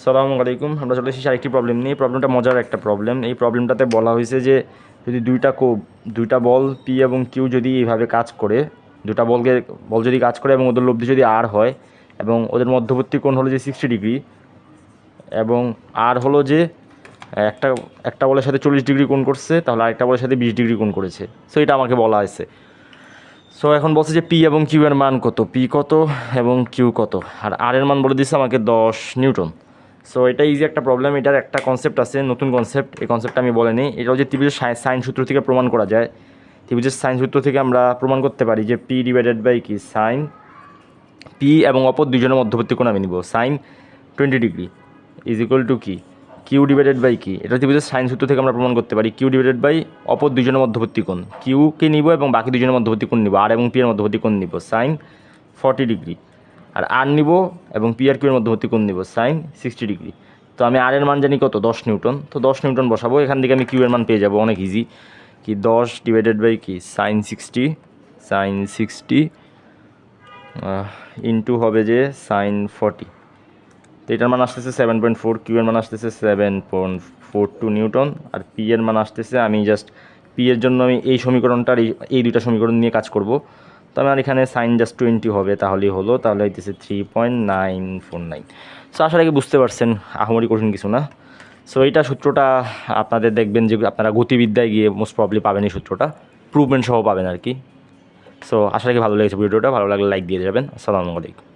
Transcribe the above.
সালামু আলাইকুম। আমরা চলে এসেছি আরেকটি প্রবলেম নিয়ে। প্রবলেমটা মজার একটা প্রবলেম। এই প্রবলেমটাতে বলা হয়েছে যে যদি দুইটা বল পি এবং কিউ যদি এইভাবে কাজ করে, দুটা বল যদি কাজ করে এবং ওদের লব্ধি যদি আর হয় এবং ওদের মধ্যবর্তী কোণ হলো যে 60 ডিগ্রি এবং আর হলো যে একটা একটা বলের সাথে 40 ডিগ্রি কোণ করছে, তাহলে আরেকটা বলের সাথে 20 ডিগ্রি কোণ করেছে। সো এটা আমাকে বলা হয়েছে। সো এখন বলছে যে পি এবং কিউ এর মান কত, পি কত এবং কিউ কত, আর এর মান বলে দিচ্ছে আমাকে 10 নিউটন। সো এটা ইজি একটা প্রবলেম। এটার একটা কনসেপ্ট আছে, নতুন কনসেপ্ট। এই কনসেপ্টটা আমি বলে নিই। এটাও যে ত্রিভুজের সাইন সূত্র থেকে প্রমাণ করা যায়। ত্রিভুজের সাইন সূত্র থেকে আমরা প্রমাণ করতে পারি যে পি ডিভাইডেড বাই কি সাইন পি এবং অপর দুইজনের মধ্যবর্তী কোণ আমি নিব sine 20 degree is equal to কি কিউ ডিভাইডেড বাই কি, এটা ত্রিভুজের সাইন সূত্র থেকে আমরা প্রমাণ করতে পারি কিউ ডিভাইডেড বাই অপর দুইজনের মধ্যবর্তী কোণ। কিউকে নিব এবং বাকি দুজনের মধ্যবর্তী কোণ নিব, আর এবং পি এর মধ্যবর্তী কোণ নিব সাইন 40 ডিগ্রি, আর আর নিব এবং পি আর কিউ এর মধ্যবর্তী কোণ নিব সাইন 60 ডিগ্রি। তো আমি আর এর মান জানি কত, 10 নিউটন। তো 10 নিউটন বসাবো, এখান থেকে আমি কিউ এর মান পেয়ে যাব অনেক ইজি। কি 10 ডিভাইডেড বাই কি সাইন 60 ইন্টু হবে যে সাইন 40। তো এটার মান আসতেছে 7.4, কিউ এর মান আসতেছে 7.42 নিউটন, আর পি এর মান আসতেছে, আমি জাস্ট পি এর জন্য আমি এই সমীকরণটার এই দুইটা সমীকরণ নিয়ে কাজ করব। তো আমার এখানে সাইন জাস্ট 20 হবে, তাহলেই হলো, তাহলে হইতেছে 3.949। সো আশা রাখি বুঝতে পারছেন, আহামরি কঠিন কিছু না। সো এইটা সূত্রটা আপনাদের দেখবেন যে আপনারা গতিবিদ্যায় গিয়ে মোস্ট প্রবলি পাবেন, এই সূত্রটা প্রুভমেন্ট সহ পাবেন আর কি। সো আশা রাখি ভালো লেগেছে ভিডিওটা, ভালো লাগলে লাইক দিয়ে যাবেন। আসসালামু আলাইকুম।